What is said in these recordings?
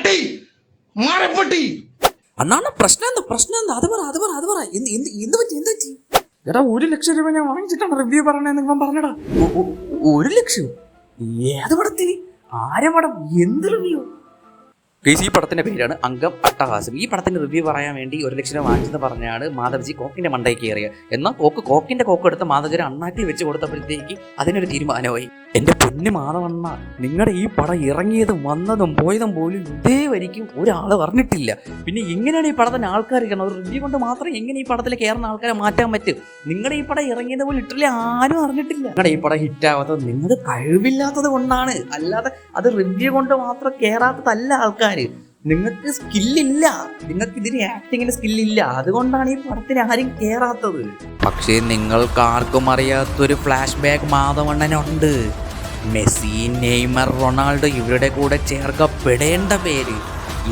പട്ടി മാറപ്പട്ടി. അണ്ണാണ് പ്രശ്നം എന്താ അത് പറ എന്ത് പറ്റി? എടാ 1,00,000 രൂപ ഞാൻ വാങ്ങിച്ചിട്ടാണ് റിവ്യൂ പറയണെന്ന് ഇവൻ പറഞ്ഞടാ. 1,00,000? ഏത് പടത്തിന്? ആരെ പടം? എന്ത് റിവ്യൂ? ഈ പടത്തിന്റെ പേരാണ് അംഗം അട്ടഹാസം. ഈ പടത്തിന്റെ റിവ്യൂ പറയാൻ വേണ്ടി 1,00,000 രൂപ വാങ്ങിച്ചെന്ന് പറഞ്ഞാണ് മാധവ്ജി കോക്കിന്റെ മണ്ടയ്ക്ക് കയറിയത്. എന്നാൽ കോക്കിന്റെ കോക്കെടുത്ത് മാധവജി അണ്ണാക്കിൽ വെച്ച് കൊടുത്തപ്പോഴത്തേക്ക് അതിനൊരു തീരുമാനമായി. എന്റെ പൊന്നു മാധവണ്ണ, നിങ്ങളുടെ ഈ പടം ഇറങ്ങിയതും വന്നതും പോയതും പോലും ഇതേ വരിക്കും ഒരാൾ പറഞ്ഞിട്ടില്ല. പിന്നെ എങ്ങനെയാണ് ഈ പടത്തിന് ആൾക്കാർ കയറണം? ഒരു റിവ്യൂ കൊണ്ട് മാത്രം എങ്ങനെ ഈ പടത്തിൽ കയറുന്ന ആൾക്കാരെ മാറ്റാൻ പറ്റും? നിങ്ങളുടെ ഈ പടം ഇറങ്ങിയത് പോലും ഇട്ടില്ല, ആരും അറിഞ്ഞിട്ടില്ല. നിങ്ങളുടെ ഈ പടം ഹിറ്റാവാത്തത് നിങ്ങൾ കഴിവില്ലാത്തത് കൊണ്ടാണ്, അല്ലാതെ അത് റിവ്യൂ കൊണ്ട് മാത്രം കയറാത്തതല്ല. ആൾക്കാർ നിങ്ങൾക്ക് സ്കില്ലില്ല, നിങ്ങൾക്ക് ഇതിന് ആക്ടിങ്ങിന് സ്കില്ലില്ല, അതുകൊണ്ടാണ് ഈ പടത്തിന് ആരും കേറാത്തത്. പക്ഷേ നിങ്ങൾക്ക് ആർക്കും അറിയാത്തൊരു ഫ്ലാഷ് ബാക്ക് മാധവണ്ണനുണ്ട്. മെസ്സി, നെയ്മർ, റൊണാൾഡോ ഇവരുടെ കൂടെ ചേർക്കപ്പെടേണ്ട പേര്,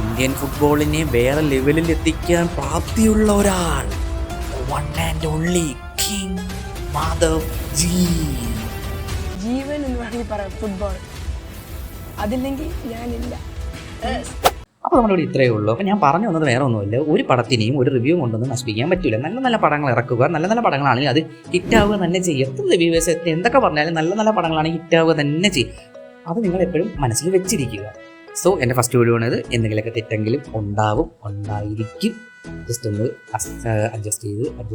ഇന്ത്യൻ ഫുട്ബോളിനെ വേറെ ലെവലിൽ എത്തിക്കാൻ പ്രാപ്തിയുള്ള ഒരാൾ, one and only king Madhav ji. ജീവൻ എന്ന് വേണമെങ്കിൽ പറയാം ഫുട്ബോൾ, അതില്ലെങ്കിൽ ഞാനില്ല. അപ്പോൾ നമ്മളിവിടെ ഇത്രയേ ഉള്ളൂ. അപ്പോൾ ഞാൻ പറഞ്ഞു വന്നത് വേറെ ഒന്നുമില്ല, ഒരു പടത്തിനെയും ഒരു റിവ്യൂ കൊണ്ടൊന്നും നശിപ്പിക്കാൻ പറ്റില്ല. നല്ല നല്ല പടങ്ങൾ ഇറക്കുക, നല്ല നല്ല പടങ്ങളാണെങ്കിൽ അത് ഹിറ്റാവുക തന്നെ ചെയ്യും. എത്ര റിവ്യൂവേഴ്സ് എന്തൊക്കെ പറഞ്ഞാലും നല്ല നല്ല പടങ്ങളാണെങ്കിൽ ഹിറ്റാവുക തന്നെ ചെയ്യും. അത് നിങ്ങൾ എപ്പോഴും മനസ്സിൽ വെച്ചിരിക്കുക. സോ എൻ്റെ ഫസ്റ്റ് വീഡിയോ ആണിത്. എന്തെങ്കിലുമൊക്കെ തെറ്റെങ്കിലും ഉണ്ടായിരിക്കും. ജസ്റ്റ് ഒന്ന് അഡ്ജസ്റ്റ്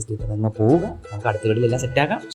ചെയ്ത് തന്നെ പോവുക. നമുക്ക് അടുത്ത വീഡിയോയിലെല്ലാം സെറ്റാക്കാം.